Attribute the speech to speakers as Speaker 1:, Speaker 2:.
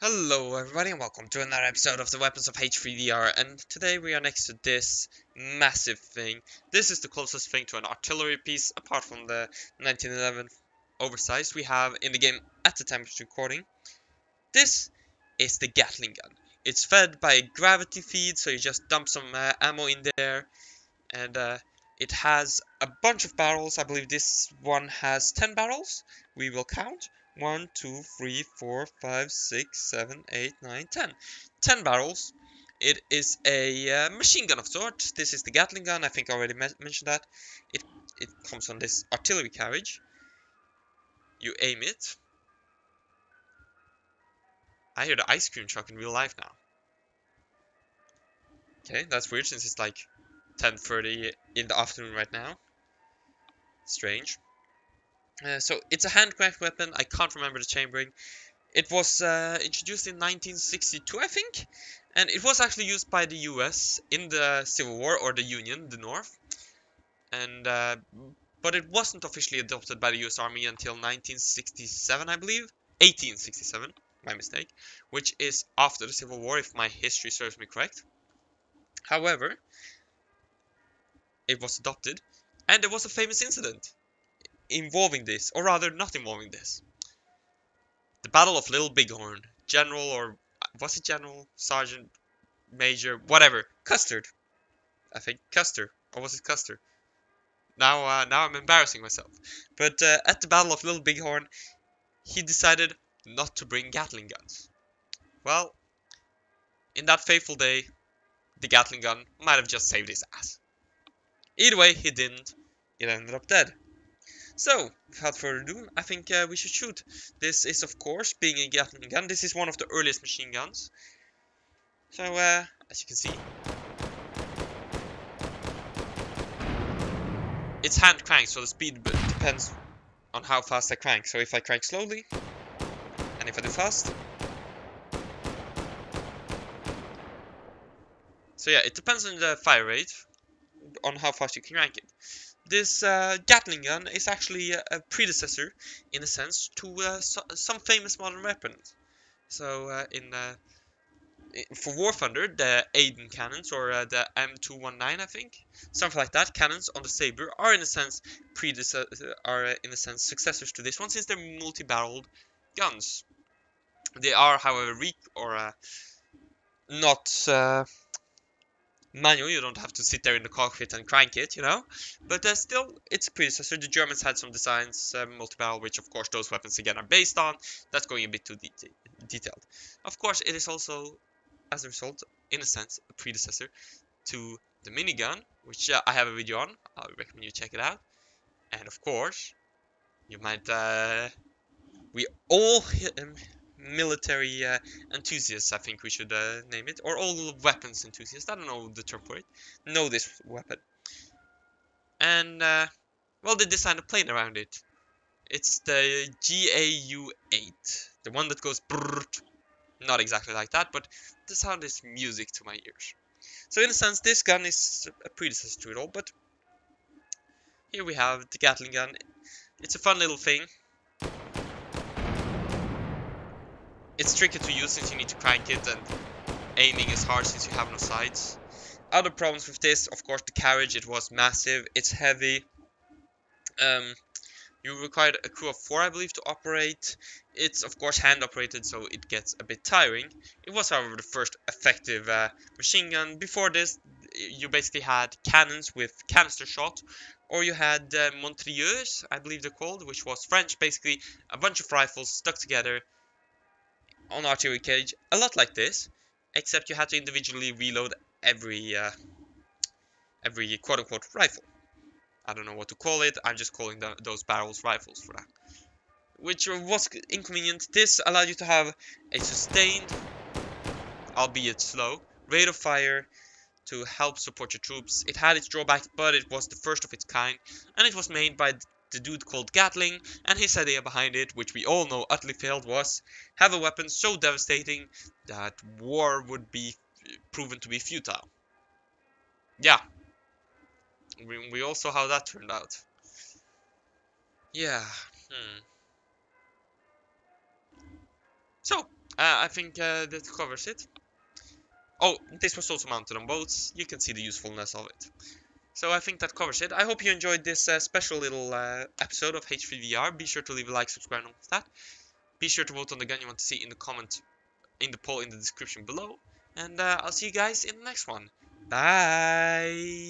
Speaker 1: Hello everybody and welcome to another episode of the Weapons of H3DR, and today we are next to this massive thing. This is the closest thing to an artillery piece apart from the 1911 oversized we have in the game at the time of recording. This is the Gatling gun. It's fed by a gravity feed, so you just dump some ammo in there, and it has a bunch of barrels. I believe this one has 10 barrels. We will count. 1, 2, 3, 4, 5, 6, 7, 8, 9, 10. 10 barrels. It is a machine gun of sorts. This is the Gatling gun. I think I already mentioned that. It comes on this artillery carriage. You aim it. I hear the ice cream truck in real life now. Okay, that's weird since it's like 10:30 in the afternoon right now. Strange. So it's a hand-cranked weapon. I can't remember the chambering. It was introduced in 1962, I think, and it was actually used by the US in the Civil War, or the Union, the North, and but it wasn't officially adopted by the US Army until 1967, I believe. 1867, my mistake, which is after the Civil War, if my history serves me correct. However, it was adopted, and there was a famous incident involving this, or rather, not involving this. The Battle of Little Bighorn. General, or was it General? Sergeant? Major? Whatever. Custard. I think Custer. Or was it Custer? Now I'm embarrassing myself. But at the Battle of Little Bighorn, he decided not to bring Gatling guns. Well, in that fateful day, the Gatling gun might have just saved his ass. Either way, he didn't. It ended up dead. So, without further ado, I think we should shoot. This is, of course, being a Gatling gun, this is one of the earliest machine guns. So, as you can see, it's hand cranked, so the speed depends on how fast I crank. So if I crank slowly, and if I do fast. So yeah, it depends on the fire rate, on how fast you can crank it. This Gatling gun is actually a predecessor, in a sense, to some famous modern weapons. So for War Thunder, the Aiden cannons, or the M219, I think, something like that, cannons on the Saber are in a sense successors to this one, since they're multi-barreled guns. They are, however, not manual. You don't have to sit there in the cockpit and crank it, you know. But still, it's a predecessor. The Germans had some designs, multi-barrel, which of course those weapons again are based on. That's going a bit too detailed. Of course, it is also, as a result, in a sense, a predecessor to the minigun, which I have a video on. I recommend you check it out. And of course, you might, we all military enthusiasts, I think we should name it, or all weapons enthusiasts, I don't know the term for it, know this weapon. And, well, they designed a plane around it. It's the GAU-8, the one that goes brrrt. Not exactly like that, but the sound is music to my ears. So in a sense, this gun is a predecessor to it all, but here we have the Gatling gun. It's a fun little thing. It's tricky to use since you need to crank it, and aiming is hard since you have no sights. Other problems with this, of course, the carriage. It was massive, it's heavy. You required a crew of 4, I believe, to operate. It's, of course, hand operated, so it gets a bit tiring. It was, however, the first effective machine gun. Before this, you basically had cannons with canister shot, or you had Montrieurs, I believe they're called, which was French, basically a bunch of rifles stuck together on artillery cage, a lot like this, except you had to individually reload every quote-unquote rifle. I don't know what to call it, I'm just calling those barrels rifles for that. Which was inconvenient. This allowed you to have a sustained, albeit slow, rate of fire to help support your troops. It had its drawbacks, but it was the first of its kind, and it was made by the dude called Gattling, and his idea behind it, which we all know utterly failed, was have a weapon so devastating that war would be proven to be futile. Yeah, we all saw how that turned out. Yeah. So, I think that covers it. Oh, this was also mounted on boats. You can see the usefulness of it. So I think that covers it. I hope you enjoyed this special little episode of H3VR. Be sure to leave a like, subscribe, and all that. Be sure to vote on the gun you want to see in the comment, in the poll in the description below. And I'll see you guys in the next one. Bye!